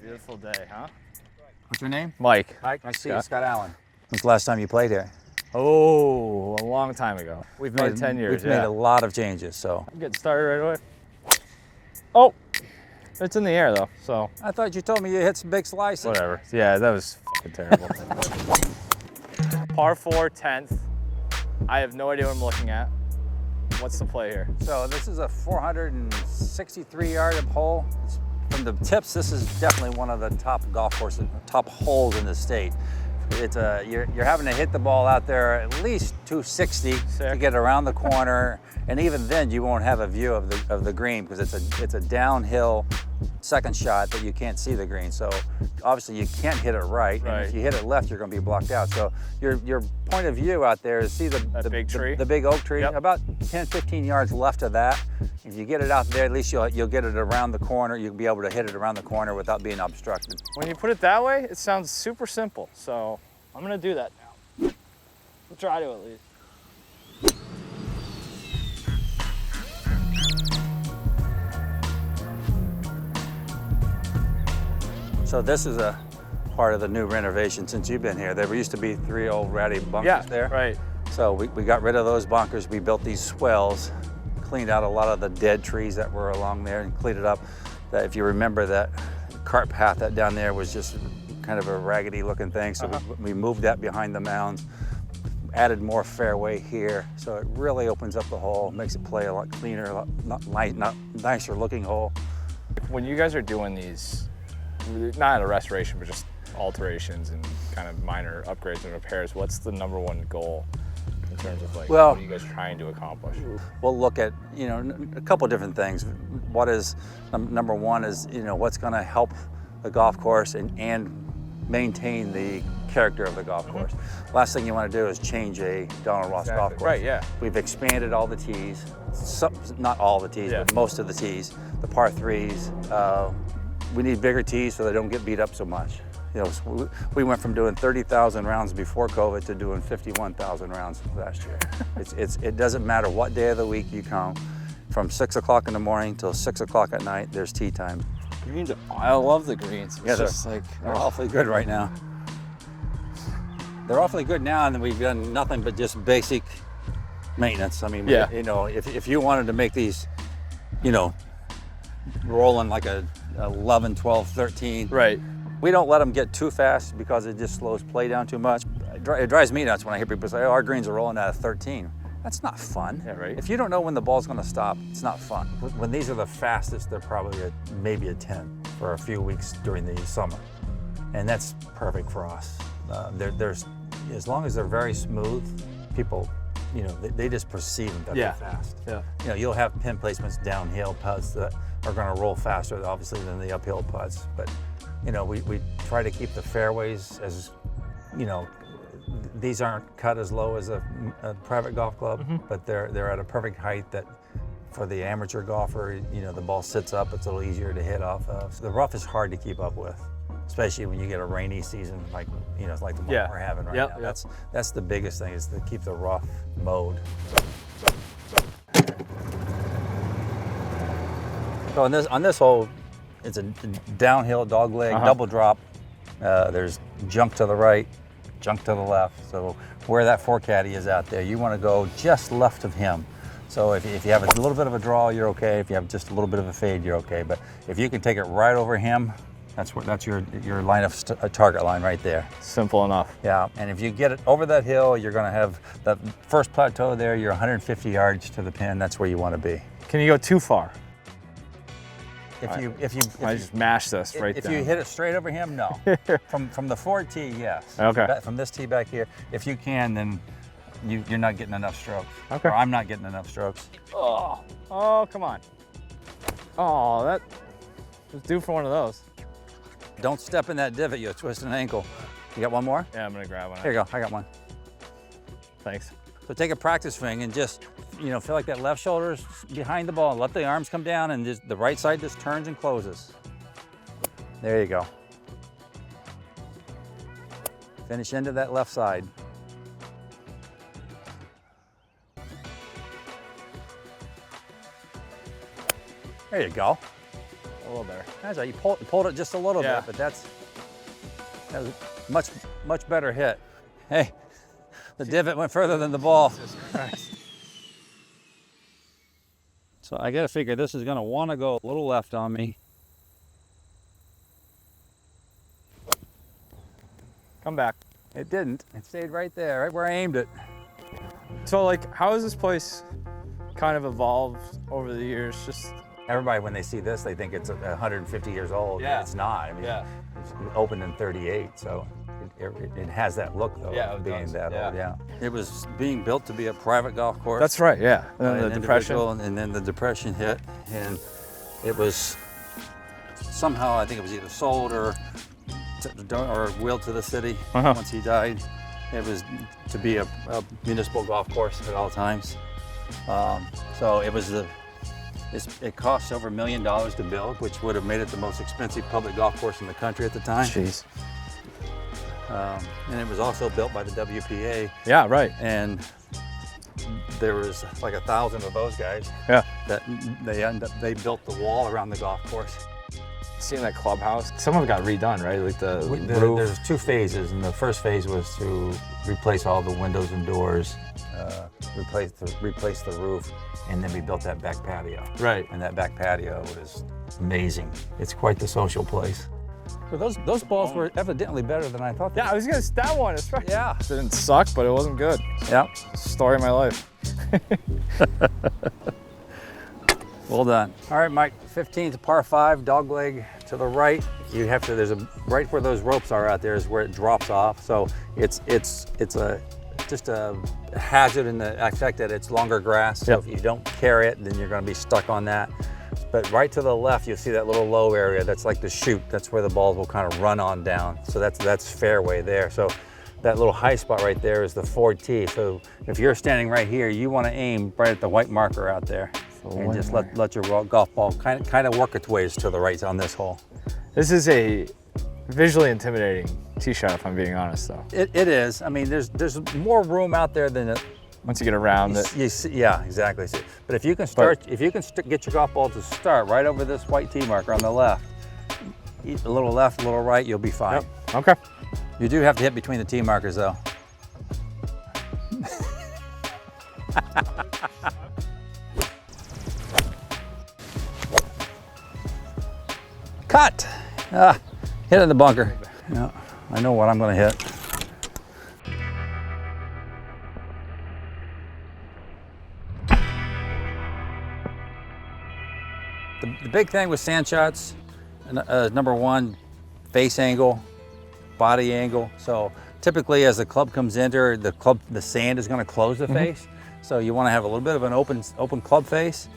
Beautiful day, huh? What's your name? Mike. Mike, I see you. Scott. Scott Allen. When's the last time you played here? Oh, a long time ago. We've made 10 years, We've made a lot of changes, so. I'm getting started right away. Oh, it's in the air though, so. I thought you told me you hit some big slices. Whatever. Yeah, that was fucking terrible. Par 4, 10th. I have no idea what I'm looking at. What's the play here? So this is a 463-yard hole. From the tips, this is definitely one of the top golf courses, top holes in the state. It's you're having to hit the ball out there at least 260 to get around the corner, and even then you won't have a view of the green because it's a downhill second shot that you can't see the green. So obviously you can't hit it right. And if you hit it left, you're going to be blocked out. So your point of view out there is see the big tree, the big oak tree. Yep. About 10-15 yards left of that. If you get it out there, at least you'll get it around the corner. You'll be able to hit it around the corner without being obstructed. When you put it that way, it sounds super simple. So I'm gonna do that now. We'll try to at least. So this is a part of the new renovation since you've been here. There used to be 3 old ratty bunkers there. Right. So we got rid of those bunkers. We built these swells, cleaned out a lot of the dead trees that were along there and cleaned it up. That if you remember that cart path that down there was just kind of a raggedy looking thing. So we moved that behind the mounds, added more fairway here. So it really opens up the hole, makes it play a lot cleaner, a lot not nicer looking hole. When you guys are doing these, not a restoration, but just alterations and kind of minor upgrades and repairs, what's the #1 goal in terms of like, what are you guys trying to accomplish? We'll look at, a couple different things. What is, #1 is, what's gonna help the golf course and maintain the character of the golf course. Last thing you want to do is change a Donald Ross golf course. Right, yeah. We've expanded all the tees, not all the tees, but most of the tees, the par 3s. We need bigger tees so they don't get beat up so much. So we went from doing 30,000 rounds before COVID to doing 51,000 rounds last year. It doesn't matter what day of the week you come, from 6 o'clock in the morning till 6 o'clock at night, there's tee time. Greens, I love the greens. Yeah, they're awfully good right now. They're awfully good now, and we've done nothing but just basic maintenance. I mean, if you wanted to make these, rolling like a 11, 12, 13. Right. We don't let them get too fast because it just slows play down too much. It drives me nuts when I hear people say, oh, our greens are rolling out of 13. That's not fun. Yeah, right. If you don't know when the ball's going to stop, it's not fun. When these are the fastest, they're probably maybe a 10 for a few weeks during the summer. And that's perfect for us. As long as they're very smooth, people, they just perceive them that they're fast. Yeah. You'll have pin placements downhill putts that are going to roll faster, obviously, than the uphill putts. But, we try to keep the fairways as, these aren't cut as low as a private golf club, but they're at a perfect height that for the amateur golfer, the ball sits up, it's a little easier to hit off of. So the rough is hard to keep up with, especially when you get a rainy season like the one we're having right now. That's the biggest thing, is to keep the rough mowed. So on this hole, it's a downhill dog leg, double drop. There's junk to the right, junk to the left. So where that 4-caddy is out there, you want to go just left of him. So if you have a little bit of a draw, you're okay. If you have just a little bit of a fade, you're okay. But if you can take it right over him, that's your line of target line right there. Simple enough. Yeah, and if you get it over that hill, you're going to have that first plateau there. You're 150 yards to the pin. That's where you want to be. Can you go too far? If you just mash this right there. If you hit it straight over him, no. from the 4 tee, yes. Okay. From this tee back here, if you can, then you're not getting enough strokes. Okay. Or I'm not getting enough strokes. Oh, come on. Oh, that was due for one of those. Don't step in that divot, you'll twist an ankle. You got one more? Yeah, I'm gonna grab one. Here you go, I got one. Thanks. So take a practice swing and just, feel like that left shoulder's behind the ball. Let the arms come down and just the right side just turns and closes. There you go. Finish into that left side. There you go. a little better. That's right. You pulled it just a little Yeah. bit, but that was a much better hit. Hey, the divot went further than the ball. Jesus Christ. So I got to figure this is going to want to go a little left on me. Come back. It didn't. It stayed right there, right where I aimed it. So like, how has this place kind of evolved over the years? Just Everybody, when they see this, they think it's 150 years old. Yeah. It's not. I mean, Yeah. It's opened in 38, so it has that look, though, Yeah, it being does. that Yeah. old. Yeah. It was being built to be a private golf course. that's right. Yeah. by And then an the depression. individual, and then the depression hit, and it was somehow, I think it was either sold or willed to the city once he died. It was to be a municipal golf course at all times. So it was it cost over $1 million to build, which would have made it the most expensive public golf course in the country at the time. Jeez. And it was also built by the WPA, Yeah. Right. and there was like 1,000 of those guys. Yeah. That they built the wall around the golf course. Seeing that clubhouse, some of it got redone, right? Like the roof. There's 2 phases, and the first phase was to replace all the windows and doors, replace the roof, and then we built that back patio. Right. And that back patio was amazing. It's quite the social place. So those balls were evidently better than I thought they Yeah, I was gonna that one. It's right. Yeah. It didn't suck, but it wasn't good. Yeah. Story of my life. Well done. All right, Mike, 15th par 5, dog leg to the right. You have to, right where those ropes are out there is where it drops off. So it's just a hazard in the fact that it's longer grass. So Yep. if you don't carry it, then you're gonna be stuck on that. But right to the left, you'll see that little low area. That's like the chute. That's where the balls will kind of run on down. So that's fairway there. So that little high spot right there is the forward tee. So if you're standing right here, you want to aim right at the white marker out there, and just let your golf ball kind of work its ways to the right on this hole. This is a visually intimidating tee shot, if I'm being honest, though. It is. I mean, there's more room out there than it. Once you get around it. You see, yeah, exactly. But if you can get your golf ball to start right over this white tee marker on the left, a little left, a little right, you'll be fine. Yep. Okay. You do have to hit between the tee markers, though. Cut! Hit in the bunker. Yeah, I know what I'm going to hit. The big thing with sand shots, number one, face angle, body angle. So typically as the club comes in there, the sand is going to close the face. So you want to have a little bit of an open club face.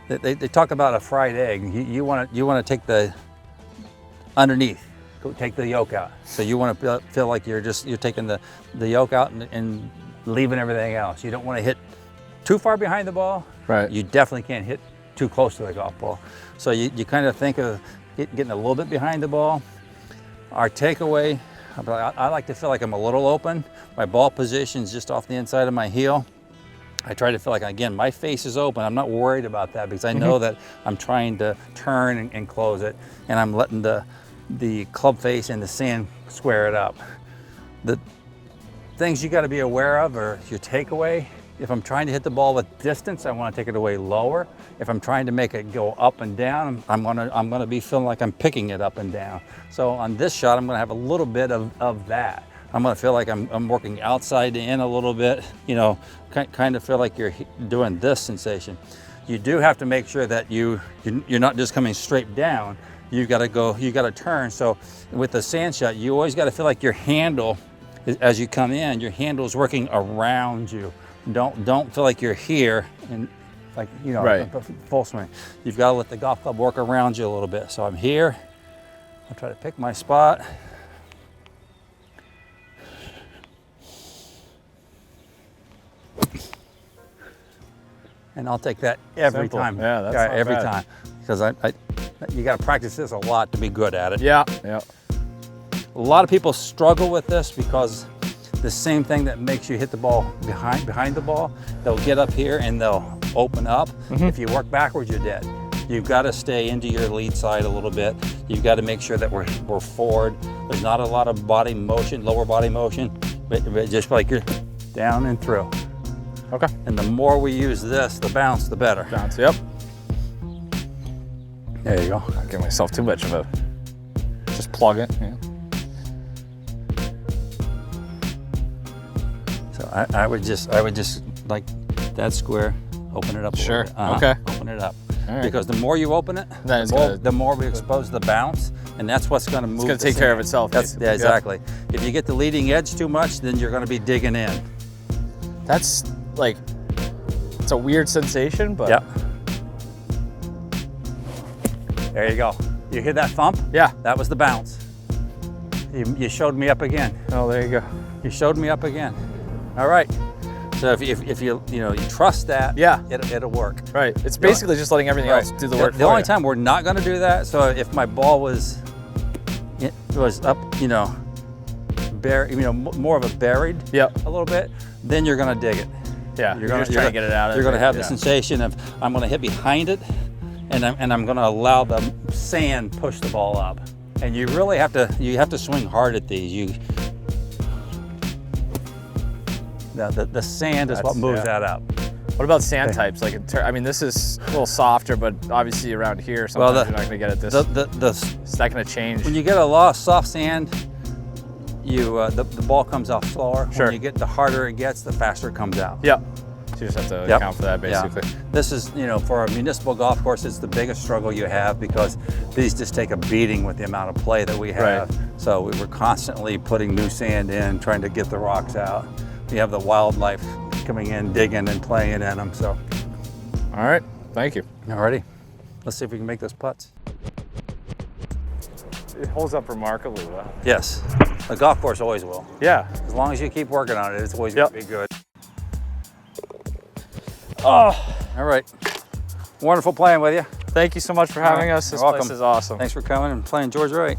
They talk about a fried egg. You want to take the underneath, take the yolk out. So you want to feel like you're taking the yolk out and leaving everything else. You don't want to hit too far behind the ball. Right. You definitely can't hit too close to the golf ball. So you kind of think of getting a little bit behind the ball. Our takeaway, I like to feel like I'm a little open. My ball position's just off the inside of my heel. I try to feel like, again, my face is open. I'm not worried about that because I know that I'm trying to turn and close it, and I'm letting the club face and the sand square it up. The things you got to be aware of are your takeaway. If I'm trying to hit the ball with distance, I want to take it away lower. If I'm trying to make it go up and down, I'm gonna be feeling like I'm picking it up and down. So on this shot, I'm gonna have a little bit of that. I'm gonna feel like I'm working outside in a little bit, you know, kind of feel like you're doing this sensation. You do have to make sure that you're not just coming straight down. You gotta turn. So with the sand shot, you always gotta feel like your handle, as you come in, your handle is working around you. Don't feel like you're here and like, you know, right. Full swing. You've got to let the golf club work around you a little bit. So I'm here. I'll try to pick my spot. And I'll take that every Simple. time. Yeah, that's not every bad. time. Because you got to practice this a lot to be good at it. Yeah. Yeah. A lot of people struggle with this because the same thing that makes you hit the ball behind the ball, they'll get up here and they'll open up. If you work backwards, you're dead. You've got to stay into your lead side a little bit. You've got to make sure that we're forward. There's not a lot of body motion, lower body motion, but just like you're down and through. Okay. And the more we use this, the bounce, the better. Bounce, yep. There you go. Not give myself too much of a, just plug it. Yeah. So I would just like that square, open it up a Sure. little bit. Okay. Open it up. All right. Because the more you open it, Then the more we expose the bounce, and that's what's going to move. It's going to take care of itself. Yeah, exactly. If you get the leading edge too much, then you're going to be digging in. That's like, it's a weird sensation, but. Yep. There you go. You hear that thump? Yeah. That was the bounce. You showed me up again. Oh, there you go. You showed me up again. All right. So if you trust that, yeah, it'll work. Right. It's basically just letting everything else do the work. The only time we're not going to do that. So if my ball was up, more of a buried, a little bit, then you're going to dig it. Yeah. You're just trying to get it out of it. You're going to have the sensation of I'm going to hit behind it, and I'm going to allow the sand push the ball up. And you really have to swing hard at these. The sand is what moves that up. What about sand types? Like, I mean, this is a little softer, but obviously around here, sometimes you're not going to get it this. Is that going to change? When you get a lot of soft sand, the ball comes out slower. Sure. When you get the harder it gets, the faster it comes out. Yep. So you just have to account for that, basically. Yeah. This is, for a municipal golf course, it's the biggest struggle you have because these just take a beating with the amount of play that we have. Right. So we were constantly putting new sand in, trying to get the rocks out. We have the wildlife coming in, digging and playing in them. So, all right, thank you. Alrighty, let's see if we can make those putts. It holds up remarkably well. Yes, the golf course always will. Yeah. As long as you keep working on it, it's always going to be good. Oh, all right. Wonderful playing with you. Thank you so much for having us. This place is awesome. Thanks for coming and playing George Wright.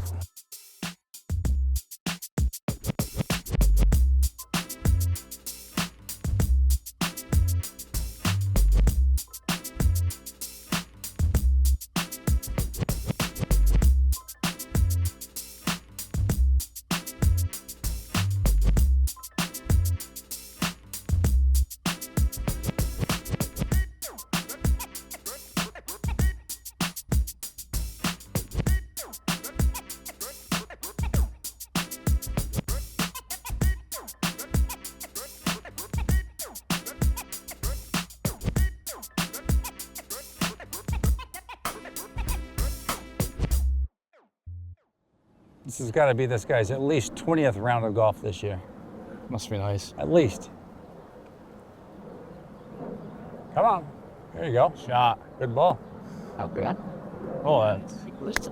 This has got to be this guy's at least 20th round of golf this year. Must be nice. At least. Come on. There you go. Shot. Good ball. How good? Oh, that's.